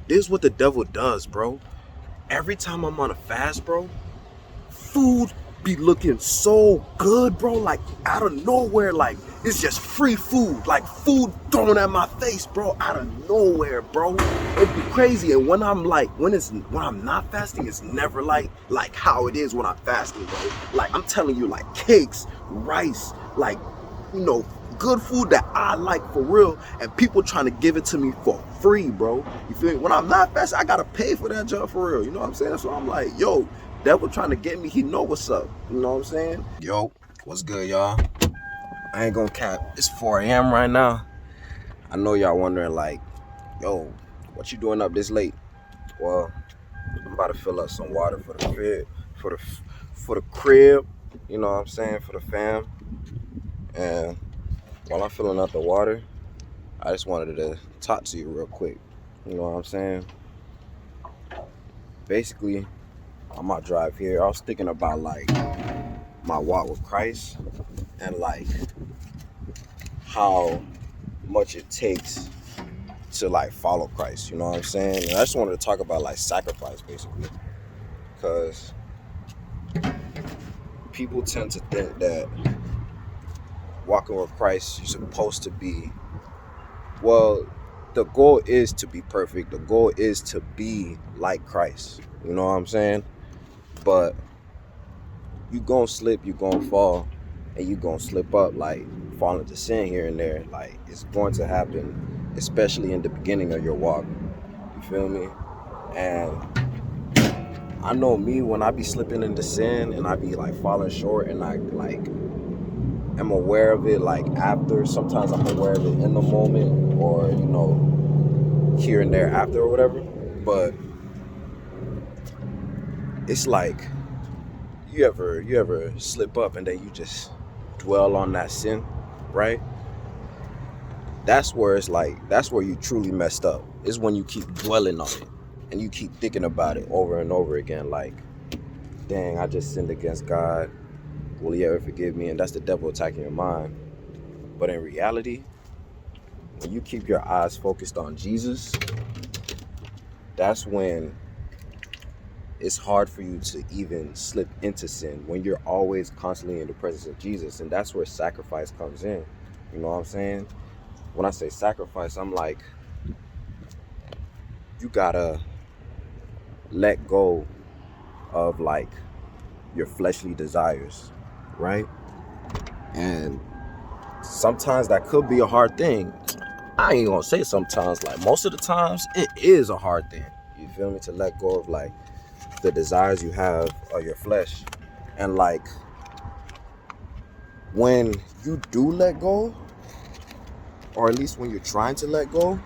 This is what the devil does, bro. Every time I'm on a fast, bro, food be looking so good, bro. Like out of nowhere, like it's just free food, like food thrown at my face, bro, out of nowhere, bro. It'd be crazy. And when I'm not fasting, it's never like how it is when I'm fasting, bro. Like I'm telling you, like cakes, rice, like you know, good food that I like for real, and people trying to give it to me for free, bro. You feel me? When I'm not fasting, I gotta pay for that job for real. You know what I'm saying? So I'm like, yo, devil trying to get me, he know what's up. You know what I'm saying? Yo, what's good, y'all? I ain't gonna cap. It's 4 a.m. right now. I know y'all wondering, like, yo, what you doing up this late? Well, I'm about to fill up some water for the crib, for the crib. You know what I'm saying? For the fam. And while I'm filling up the water, I just wanted to talk to you real quick. You know what I'm saying? Basically, on my drive here, I was thinking about like my walk with Christ and like how much it takes to like follow Christ. You know what I'm saying? And I just wanted to talk about like sacrifice basically, because people tend to think that walking with Christ, you're supposed to be, well, the goal is to be perfect. The goal is to be like Christ. You know what I'm saying? But you gonna slip, you gonna fall, and you gonna slip up, like fall into sin here and there. Like it's going to happen, especially in the beginning of your walk. You feel me? And I know me, when I be slipping into sin and I be like falling short, and I like am aware of it like after. Sometimes I'm aware of it in the moment, or you know, here and there after or whatever. But it's like you ever slip up and then you just dwell on that sin, right? That's where it's like, that's where you truly messed up. Is when you keep dwelling on it and you keep thinking about it over and over again, like, dang, I just sinned against God, will he ever forgive me? And that's the devil attacking your mind. But in reality, when you keep your eyes focused on Jesus, that's when it's hard for you to even slip into sin, when you're always constantly in the presence of Jesus. And that's where sacrifice comes in. You know what I'm saying? When I say sacrifice, I'm like, you gotta let go of like your fleshly desires, right? And sometimes that could be a hard thing. I ain't gonna say sometimes, like most of the times it is a hard thing. You feel me? To let go of like the desires you have of your flesh. And like when you do let go, or at least when you're trying to let go,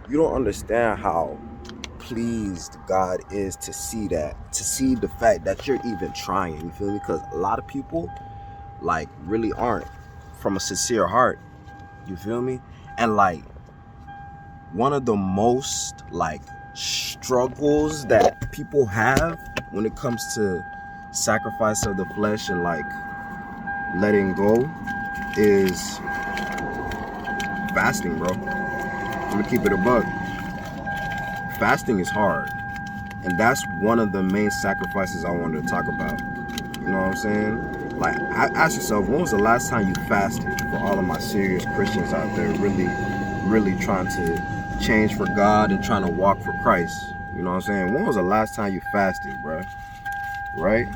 you don't understand how pleased God is to see that, to see the fact that you're even trying. You feel me? Because a lot of people like really aren't from a sincere heart. You feel me? And like one of the most like struggles that people have when it comes to sacrifice of the flesh and like letting go is fasting, bro. I'm gonna keep it a buck. Fasting is hard, and that's one of the main sacrifices I wanted to talk about. You know what I'm saying? Like, ask yourself, when was the last time you fasted? For all of my serious Christians out there, really trying to change for God and trying to walk for Christ. You know what I'm saying? When was the last time you fasted, bro? Right?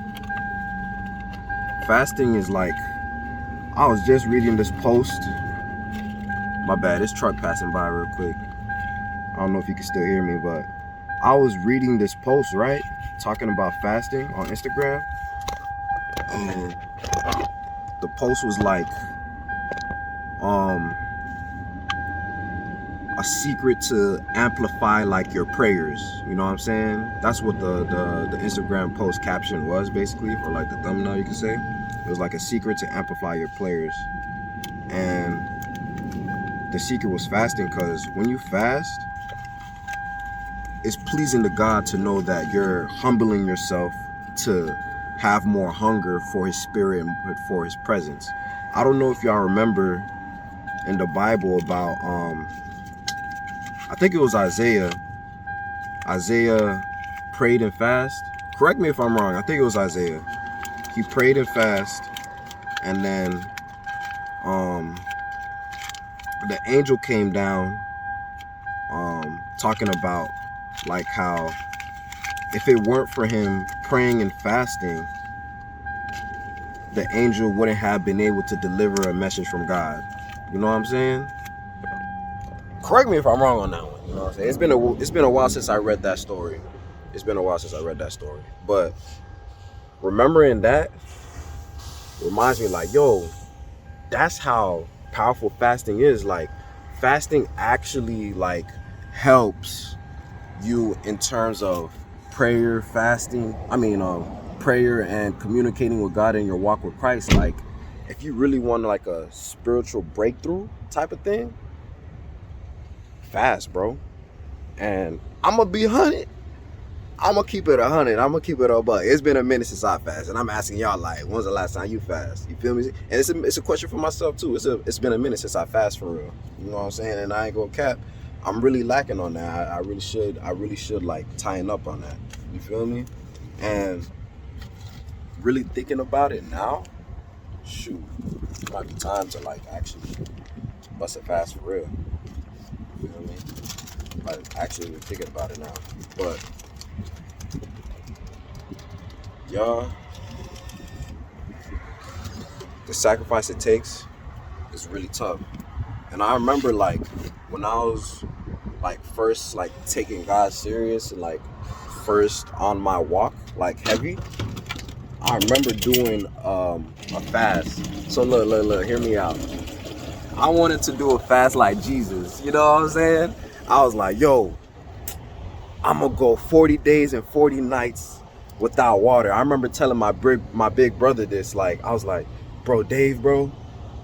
Fasting is like, I was just reading this post. My bad, this truck passing by real quick. I don't know if you can still hear me, but I was reading this post, right? Talking about fasting on Instagram. And the post was like, a secret to amplify like your prayers. You know what I'm saying? That's what the Instagram post caption was basically, or like the thumbnail you could say. It was like a secret to amplify your prayers. And the secret was fasting, because when you fast, it's pleasing to God to know that you're humbling yourself to have more hunger for his spirit and for his presence. I don't know if y'all remember in the Bible about I think it was Isaiah, Isaiah prayed and fast. Correct me if I'm wrong. I think it was Isaiah. He prayed and fast, and then the angel came down talking about like how if it weren't for him praying and fasting, the angel wouldn't have been able to deliver a message from God. You know what I'm saying? Correct me if I'm wrong on that one. You know what I'm saying? It's been a while since I read that story. But remembering that reminds me like, yo, that's how powerful fasting is. Like, fasting actually like helps you in terms of prayer and communicating with God in your walk with Christ. Like, if you really want like a spiritual breakthrough type of thing, fast, bro. And I'm gonna be 100. I'm gonna keep it 100. I'm gonna keep it a buck. It's been a minute since I fast, and I'm asking y'all like, when's the last time you fast? You feel me? And it's a question for myself too. It's been a minute since I fast for real. You know what I'm saying? And I ain't gonna cap. I'm really lacking on that. I really should like tighten up on that. You feel me? And really thinking about it now, shoot, it might be time to like actually bust a fast for real. You feel me? Like actually thinking about it now, but. Y'all, the sacrifice it takes is really tough. And I remember like when I was like first like taking God serious and like first on my walk like heavy, I remember doing a fast. So look, hear me out. I wanted to do a fast like Jesus, you know what I'm saying? I was like, yo, I'm gonna go 40 days and 40 nights without water. I remember telling my big brother this. Like, I was like, bro, Dave, bro,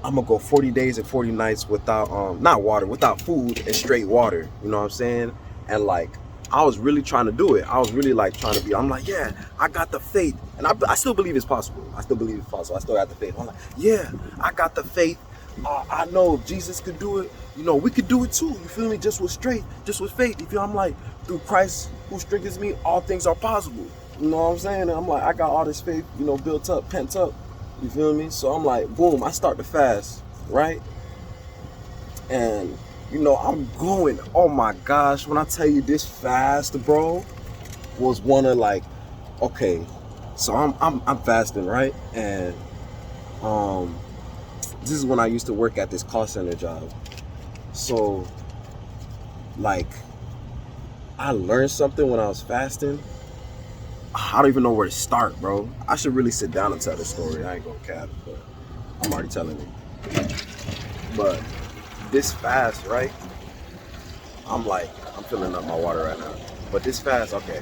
I'm gonna go 40 days and 40 nights without not water, without food and straight water. You know what I'm saying? And like, I was really trying to do it. I was really like trying to be. I'm like, yeah, I got the faith, and I still believe it's possible. I still got the faith. I'm like, yeah, I got the faith. I know if Jesus could do it, you know, we could do it too. You feel me? Just with faith. You feel? I'm like, through Christ who strengthens me, all things are possible. You know what I'm saying? And I'm like, I got all this faith, you know, built up, pent up. You feel me? So I'm like, boom, I start to fast, right? And you know, I'm going. Oh my gosh, when I tell you this fast, bro, was one of like, okay, so I'm fasting, right? And this is when I used to work at this call center job. So like, I learned something when I was fasting. I don't even know where to start, bro. I should really sit down and tell this story. I ain't gonna cap, but I'm already telling it. But this fast, right? I'm filling up my water right now. But this fast, okay.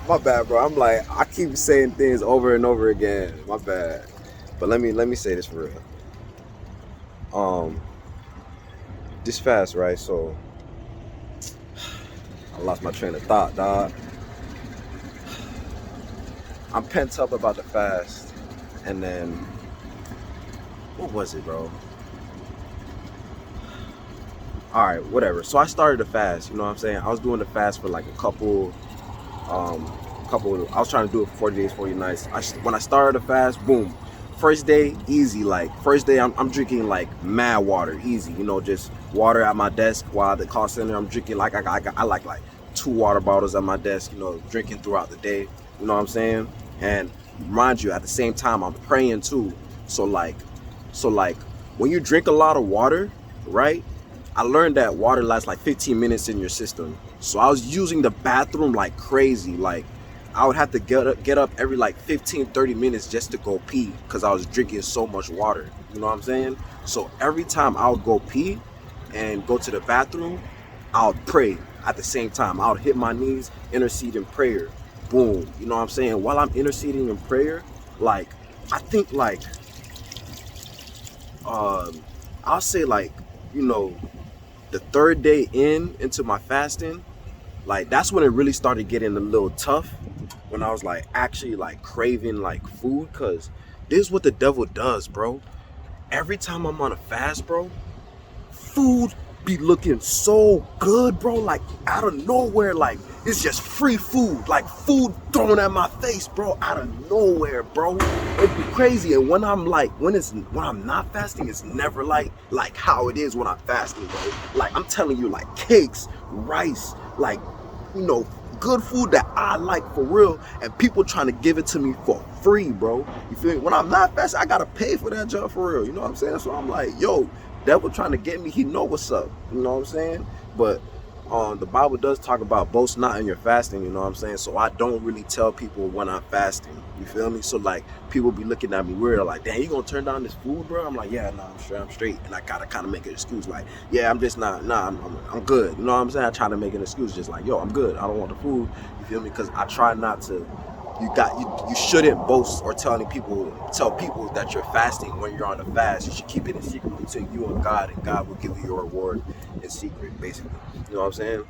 My bad, bro. I'm like, I keep saying things over and over again. My bad. But let me say this for real. This fast, right? So I lost my train of thought, dog. I'm pent up about the fast, and then what was it, bro? All right, whatever. So I started the fast. You know what I'm saying? I was doing the fast for like a couple. I was trying to do it for 40 days, 40 nights. When I started the fast, boom. First day, easy. Like first day, I'm drinking like mad water, easy. You know, just water at my desk while at the call center. I'm drinking like I like 2 water bottles at my desk. You know, drinking throughout the day. You know what I'm saying? And mind you, at the same time, I'm praying too. So like, when you drink a lot of water, right? I learned that water lasts like 15 minutes in your system. So I was using the bathroom like crazy. Like I would have to get up every like 15, 30 minutes just to go pee because I was drinking so much water. You know what I'm saying? So every time I would go pee and go to the bathroom, I would pray at the same time. I would hit my knees, intercede in prayer. Boom. You know what I'm saying? While I'm interceding in prayer, like I think like I'll say like, you know, the 3rd day into my fasting, like that's when it really started getting a little tough, when I was like actually like craving like food. Cause this is what the devil does, bro. Every time I'm on a fast, bro, food be looking so good, bro, like out of nowhere. Like it's just free food, like food thrown at my face, bro, out of nowhere, bro. It'd be crazy. And when I'm like, when I'm not fasting, it's never like how it is when I'm fasting, bro. Like I'm telling you, like cakes, rice, like, you know, good food that I like for real, and people trying to give it to me for free, bro. You feel me? When I'm not fasting, I gotta pay for that job for real. You know what I'm saying? So I'm like, yo, devil trying to get me, he know what's up. You know what I'm saying? But the Bible does talk about boast not in your fasting, you know what I'm saying? So I don't really tell people when I'm fasting. You feel me? So like people be looking at me weird, like, damn, you gonna turn down this food, bro? I'm like, yeah, nah, I'm straight. And I gotta kind of make an excuse, like, yeah, I'm just not, nah, I'm good. You know what I'm saying? I try to make an excuse, just like, yo, I'm good. I don't want the food. You feel me? Because I try not to. You shouldn't boast or tell people that you're fasting when you're on a fast. You should keep it in secret between you and God will give you your reward in secret, basically. You know what I'm saying?